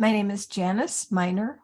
My name is Janice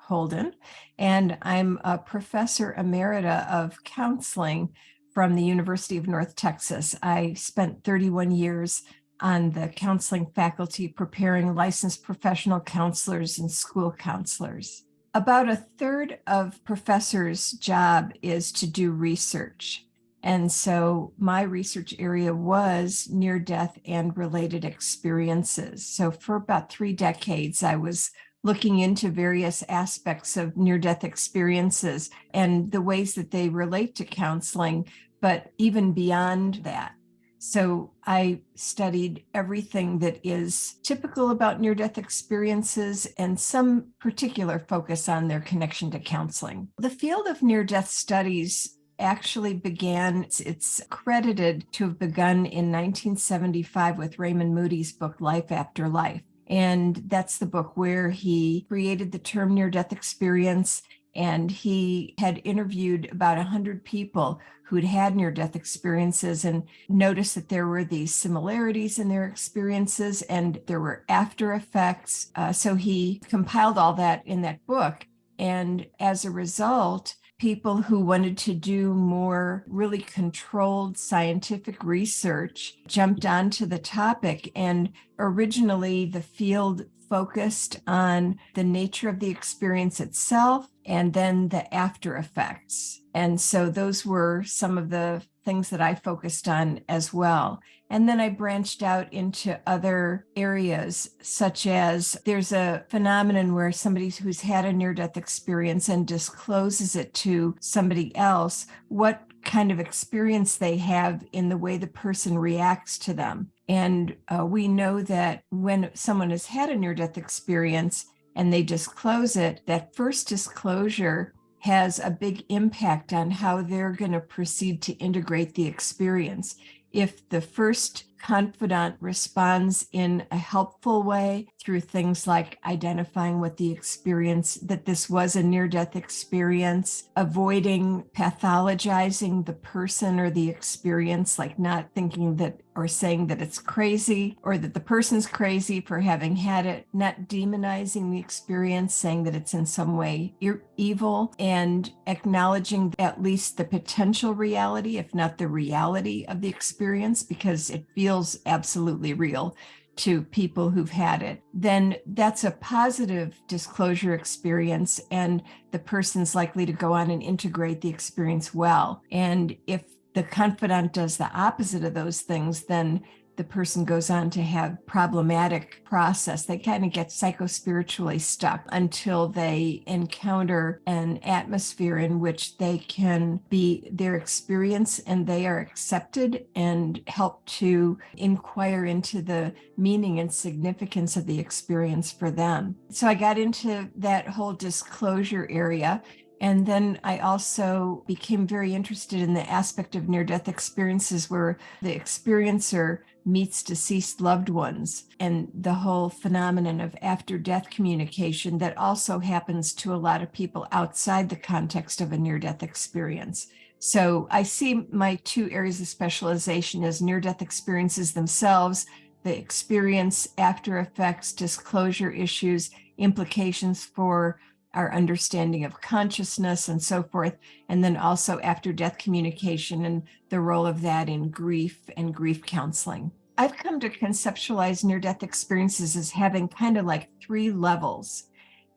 Holden, and I'm a professor emerita of counseling from the University of North Texas. I spent 31 years on the counseling faculty preparing licensed professional counselors and school counselors. About a third of professors' job is to do research. And so my research area was near-death and related experiences. So for about 3 decades, I was looking into various aspects of near-death experiences and the ways that they relate to counseling, but even beyond that. So I studied everything that is typical about near-death experiences and some particular focus on their connection to counseling. The field of near-death studies actually began, it's credited to have begun in 1975 with Raymond Moody's book, Life After Life. And that's the book where he created the term near-death experience. And he had interviewed about 100 people who'd had near-death experiences and noticed that there were these similarities in their experiences and there were after effects. So he compiled all that in that book. And as a result, people who wanted to do more really controlled scientific research jumped onto the topic. And originally, the field focused on the nature of the experience itself and then the after effects. And so those were some of the things that I focused on as well. And then I branched out into other areas, such as there's a phenomenon where somebody who's had a near-death experience and discloses it to somebody else, what kind of experience they have in the way the person reacts to them. And we know that when someone has had a near-death experience and they disclose it, that first disclosure has a big impact on how they're going to proceed to integrate the experience. If the first confidant responds in a helpful way through things like identifying what the experience, that this was a near-death experience, avoiding pathologizing the person or the experience, like not thinking that or saying that it's crazy or that the person's crazy for having had it, not demonizing the experience, saying that it's in some way evil, and acknowledging at least the potential reality, if not the reality of the experience, because it feels absolutely real to people who've had it, then that's a positive disclosure experience, and the person's likely to go on and integrate the experience well. And if the confidant does the opposite of those things, then the person goes on to have problematic process. They kind of get psychospiritually stuck until they encounter an atmosphere in which they can be their experience and they are accepted and help to inquire into the meaning and significance of the experience for them. So I got into that whole disclosure area. And then I also became very interested in the aspect of near-death experiences where the experiencer meets deceased loved ones and the whole phenomenon of after-death communication that also happens to a lot of people outside the context of a near-death experience. So I see my 2 areas of specialization as near-death experiences themselves, the experience, after effects, disclosure issues, implications for our understanding of consciousness and so forth, and then also after-death communication and the role of that in grief and grief counseling. I've come to conceptualize near-death experiences as having kind of like 3 levels.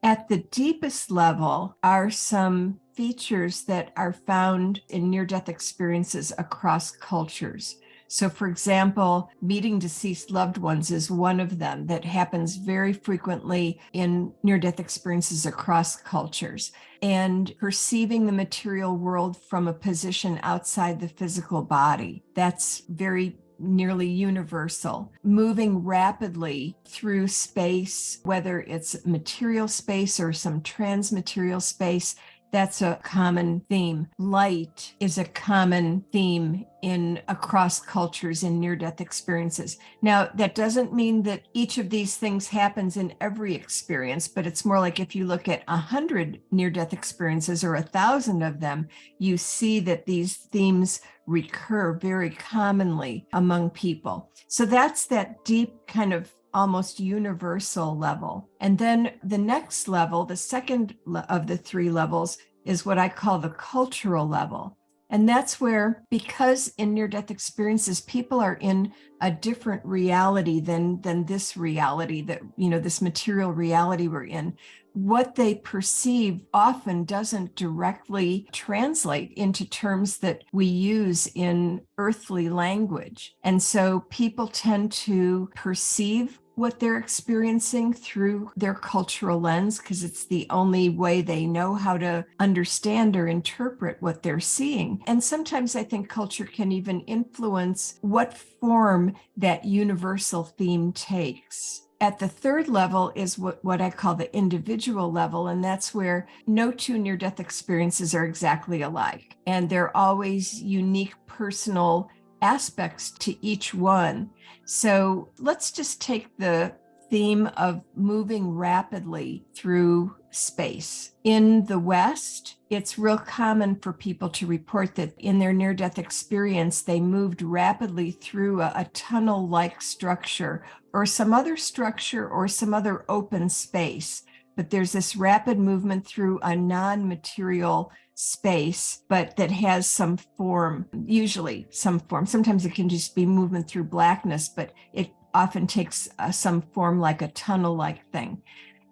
At the deepest level are some features that are found in near-death experiences across cultures. So, for example, meeting deceased loved ones is one of them that happens very frequently in near-death experiences across cultures. And perceiving the material world from a position outside the physical body, that's very nearly universal. Moving rapidly through space, whether it's material space or some transmaterial space, that's a common theme. Light is a common theme across cultures in near-death experiences. Now, that doesn't mean that each of these things happens in every experience, but it's more like if you look at 100 near-death experiences or 1,000 of them, you see that these themes recur very commonly among people. So that's that deep kind of almost universal level. And then the next level, the second of the three levels, is what I call the cultural level. And that's where, because in near-death experiences, people are in a different reality than this reality that, this material reality we're in. What they perceive often doesn't directly translate into terms that we use in earthly language. And so people tend to perceive what they're experiencing through their cultural lens, because it's the only way they know how to understand or interpret what they're seeing. And sometimes I think culture can even influence what form that universal theme takes. At the third level is what I call the individual level, and that's where no two near-death experiences are exactly alike. And they're always unique personal aspects to each one. So let's just take the theme of moving rapidly through space. In the West, it's real common for people to report that in their near-death experience, they moved rapidly through a tunnel-like structure or some other structure or some other open space. But there's this rapid movement through a non-material space, but that has some form, usually some form. Sometimes it can just be movement through blackness, but it often takes some form like a tunnel-like thing.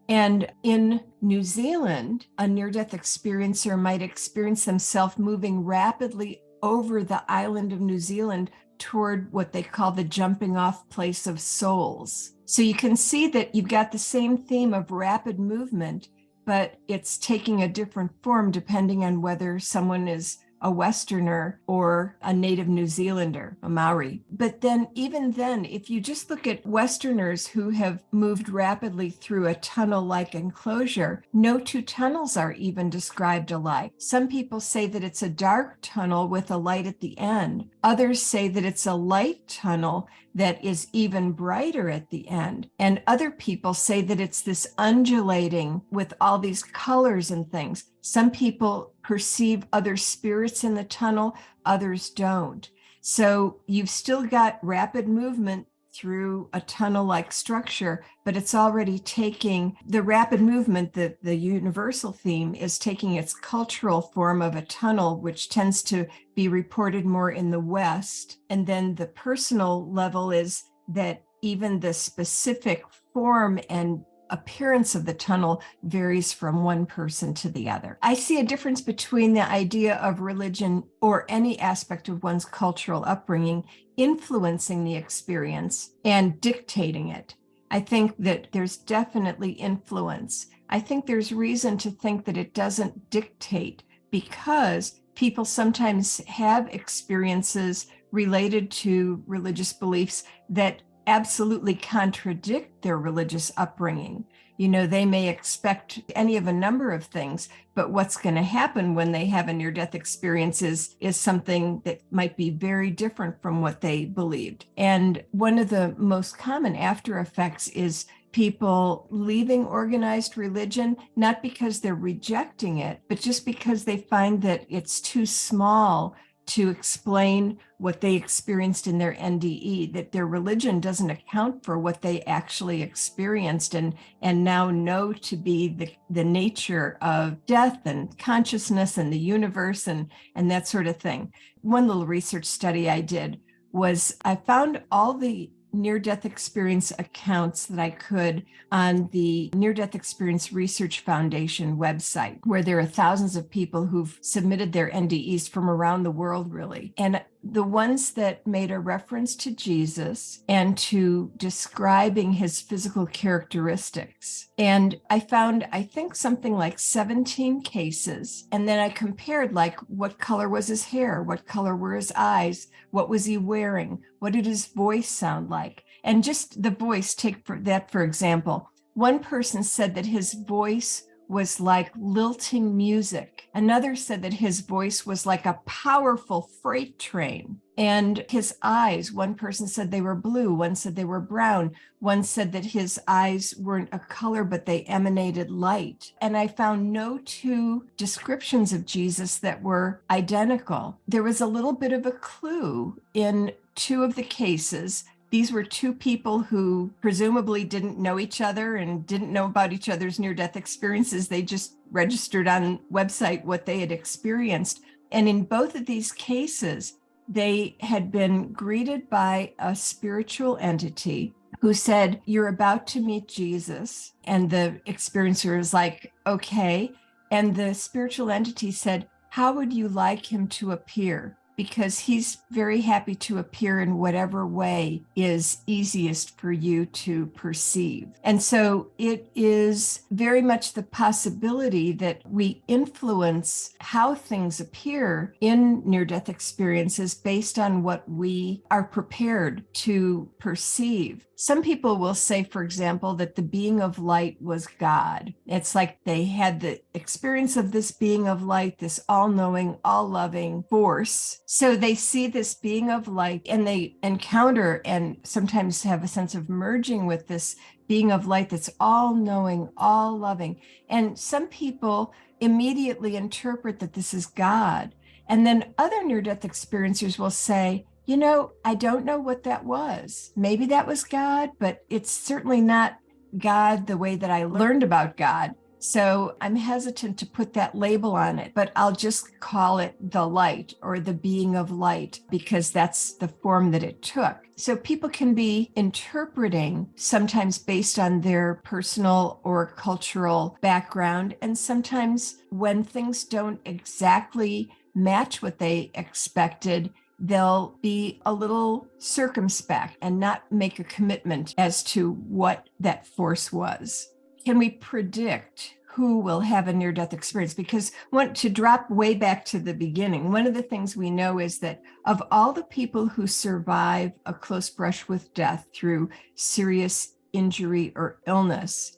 And in New Zealand, a near-death experiencer might experience themselves moving rapidly over the island of New Zealand toward what they call the jumping off place of souls. So you can see that you've got the same theme of rapid movement, but it's taking a different form depending on whether someone is a Westerner or a native New Zealander, a Maori. But then, even then, if you just look at Westerners who have moved rapidly through a tunnel-like enclosure, no two tunnels are even described alike. Some people say that it's a dark tunnel with a light at the end. Others say that it's a light tunnel that is even brighter at the end. And other people say that it's this undulating with all these colors and things. Some people perceive other spirits in the tunnel, others don't. So you've still got rapid movement through a tunnel-like structure, but it's already taking the rapid movement, the universal theme is taking its cultural form of a tunnel, which tends to be reported more in the West. And then the personal level is that even the specific form and appearance of the tunnel varies from one person to the other. I see a difference between the idea of religion or any aspect of one's cultural upbringing influencing the experience and dictating it. I think that there's definitely influence. I think there's reason to think that it doesn't dictate, because people sometimes have experiences related to religious beliefs that absolutely contradict their religious upbringing. They may expect any of a number of things, but what's going to happen when they have a near-death experience is something that might be very different from what they believed. And one of the most common after effects is people leaving organized religion, not because they're rejecting it, but just because they find that it's too small to explain what they experienced in their NDE, that their religion doesn't account for what they actually experienced and now know to be the nature of death and consciousness and the universe and that sort of thing. One little research study I did was I found all the near-death experience accounts that I could on the Near-Death Experience Research Foundation website, where there are thousands of people who've submitted their NDEs from around the world, really. And the ones that made a reference to Jesus and to describing his physical characteristics. And I found, I think, something like 17 cases. And then I compared, like, what color was his hair? What color were his eyes? What was he wearing? What did his voice sound like? And just the voice, take for example. One person said that his voice was like lilting music. Another said that his voice was like a powerful freight train. And his eyes, one person said they were blue, one said they were brown, one said that his eyes weren't a color, but they emanated light. And I found no two descriptions of Jesus that were identical. There was a little bit of a clue in two of the cases These were two people who presumably didn't know each other and didn't know about each other's near-death experiences. They just registered on website what they had experienced. And in both of these cases, they had been greeted by a spiritual entity who said, "You're about to meet Jesus." And the experiencer is like, "Okay." And the spiritual entity said, "How would you like him to appear? Because he's very happy to appear in whatever way is easiest for you to perceive." And so it is very much the possibility that we influence how things appear in near-death experiences based on what we are prepared to perceive. Some people will say, for example, that the being of light was God. It's like they had the experience of this being of light, this all-knowing, all-loving force. So they see this being of light and they encounter and sometimes have a sense of merging with this being of light that's all-knowing, all-loving. And some people immediately interpret that this is God. And then other near-death experiencers will say, "You know, I don't know what that was. Maybe that was God, but it's certainly not God the way that I learned about God. So I'm hesitant to put that label on it, but I'll just call it the light or the being of light because that's the form that it took." So people can be interpreting sometimes based on their personal or cultural background. And sometimes when things don't exactly match what they expected, they'll be a little circumspect and not make a commitment as to what that force was. Can we predict who will have a near-death experience? Because to drop way back to the beginning, one of the things we know is that of all the people who survive a close brush with death through serious injury or illness,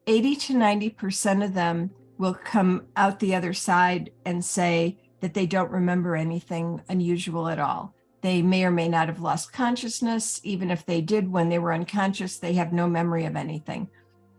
80 to 90% of them will come out the other side and say that they don't remember anything unusual at all. They may or may not have lost consciousness. Even if they did when they were unconscious, they have no memory of anything.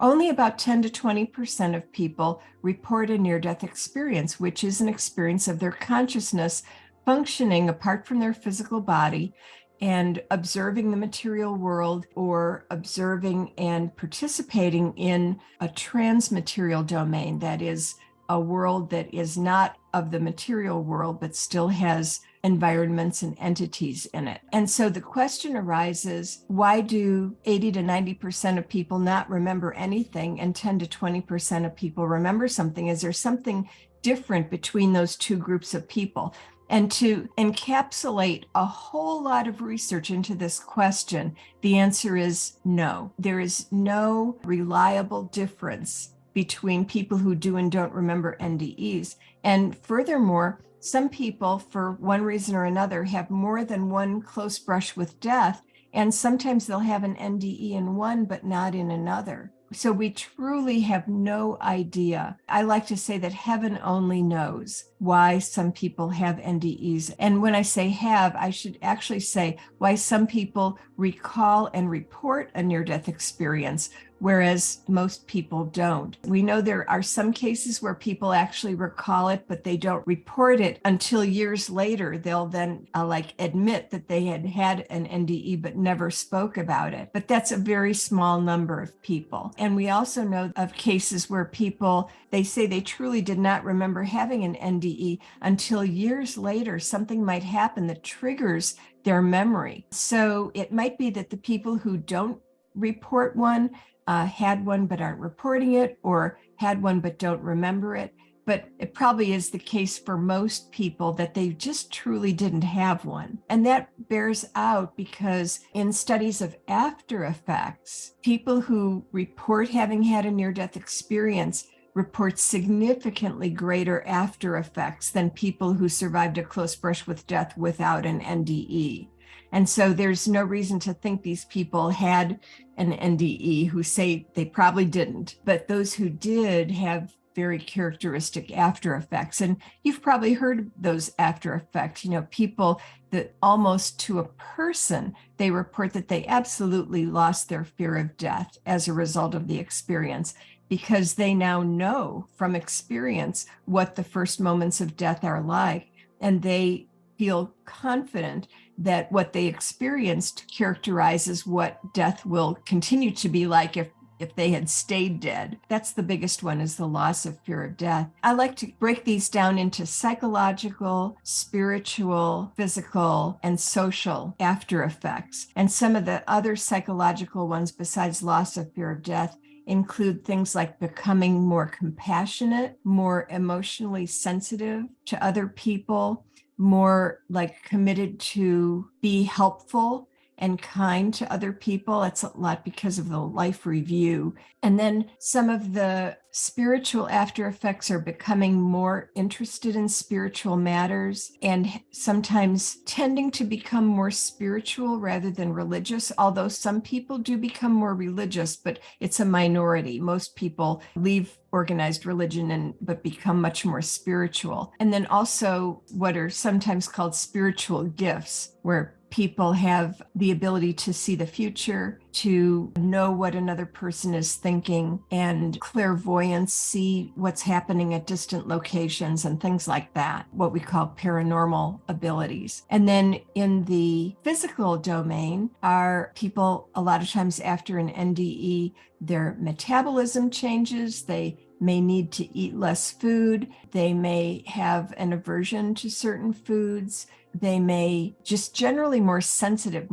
Only about 10 to 20% of people report a near-death experience, which is an experience of their consciousness functioning apart from their physical body and observing the material world or observing and participating in a transmaterial domain, that is, a world that is not of the material world, but still has environments and entities in it. And so the question arises, why do 80 to 90% of people not remember anything and 10 to 20% of people remember something? Is there something different between those two groups of people? And to encapsulate a whole lot of research into this question, the answer is no. There is no reliable difference between people who do and don't remember NDEs. And furthermore, some people, for one reason or another, have more than one close brush with death, and sometimes they'll have an NDE in one, but not in another. So we truly have no idea. I like to say that heaven only knows why some people have NDEs. And when I say have, I should actually say why some people recall and report a near-death experience, whereas most people don't. We know there are some cases where people actually recall it, but they don't report it until years later. They'll then admit that they had had an NDE, but never spoke about it. But that's a very small number of people. And we also know of cases where people, they say they truly did not remember having an NDE until years later, something might happen that triggers their memory. So it might be that the people who don't report one had one but aren't reporting it, or had one but don't remember it. But it probably is the case for most people that they just truly didn't have one. And that bears out because in studies of after effects, people who report having had a near-death experience report significantly greater after effects than people who survived a close brush with death without an NDE. And so there's no reason to think these people had an NDE who say they probably didn't, but those who did have very characteristic after effects. And you've probably heard those after effects, people that almost to a person, they report that they absolutely lost their fear of death as a result of the experience, because they now know from experience what the first moments of death are like. And they feel confident that what they experienced characterizes what death will continue to be like if they had stayed dead. That's the biggest one, is the loss of fear of death. I like to break these down into psychological, spiritual, physical, and social after effects. And some of the other psychological ones besides loss of fear of death include things like becoming more compassionate, more emotionally sensitive to other people, more like committed to be helpful and kind to other people. It's a lot because of the life review. And then some of the spiritual after effects are becoming more interested in spiritual matters and sometimes tending to become more spiritual rather than religious, although some people do become more religious, but it's a minority. Most people leave organized religion but become much more spiritual. And then also what are sometimes called spiritual gifts, where people have the ability to see the future, to know what another person is thinking, and clairvoyance, see what's happening at distant locations and things like that, what we call paranormal abilities. And then in the physical domain are people, a lot of times after an NDE, their metabolism changes, they may need to eat less food, they may have an aversion to certain foods, they may just generally more sensitive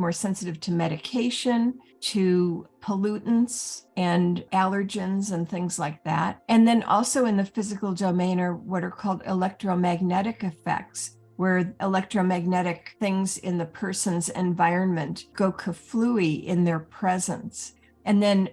to medication, to pollutants and allergens and things like that. And then also in the physical domain are what are called electromagnetic effects, where electromagnetic things in the person's environment go kaflooey in their presence. And then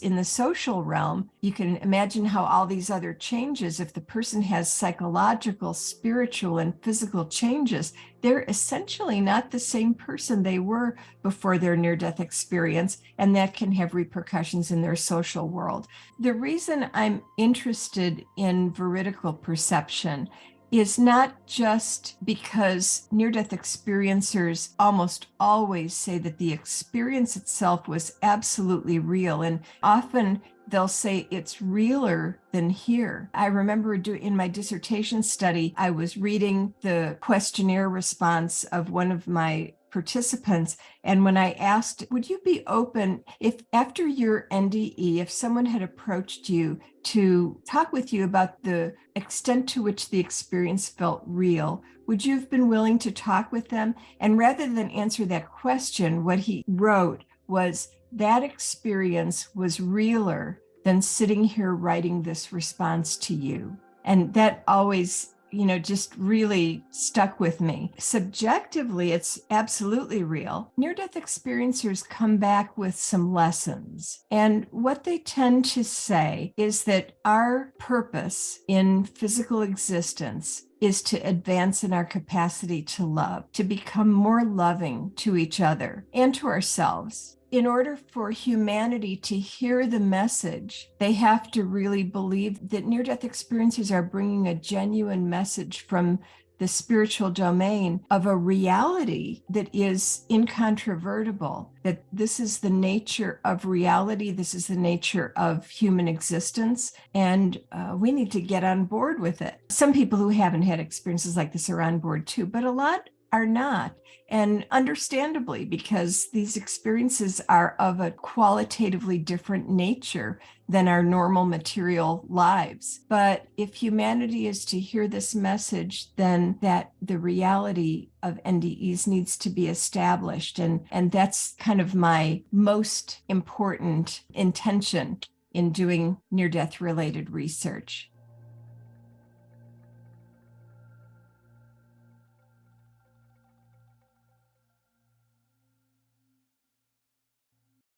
in the social realm, you can imagine how all these other changes, if the person has psychological, spiritual, and physical changes, they're essentially not the same person they were before their near-death experience, and that can have repercussions in their social world. The reason I'm interested in veridical perception is not just because near-death experiencers almost always say that the experience itself was absolutely real, and often they'll say it's realer than here. I remember in my dissertation study, I was reading the questionnaire response of one of my participants. And when I asked, would you be open if after your NDE, if someone had approached you to talk with you about the extent to which the experience felt real, would you have been willing to talk with them? And rather than answer that question, what he wrote was, that experience was realer than sitting here writing this response to you. And that always, just really stuck with me. Subjectively, it's absolutely real. Near-death experiencers come back with some lessons. And what they tend to say is that our purpose in physical existence is to advance in our capacity to love, to become more loving to each other and to ourselves. In order for humanity to hear the message, they have to really believe that near-death experiences are bringing a genuine message from the spiritual domain of a reality that is incontrovertible, that this is the nature of reality, this is the nature of human existence, and we need to get on board with it. Some people who haven't had experiences like this are on board too, but a lot are not. And understandably, because these experiences are of a qualitatively different nature than our normal material lives. But if humanity is to hear this message, then that the reality of NDEs needs to be established. And that's kind of my most important intention in doing near-death related research.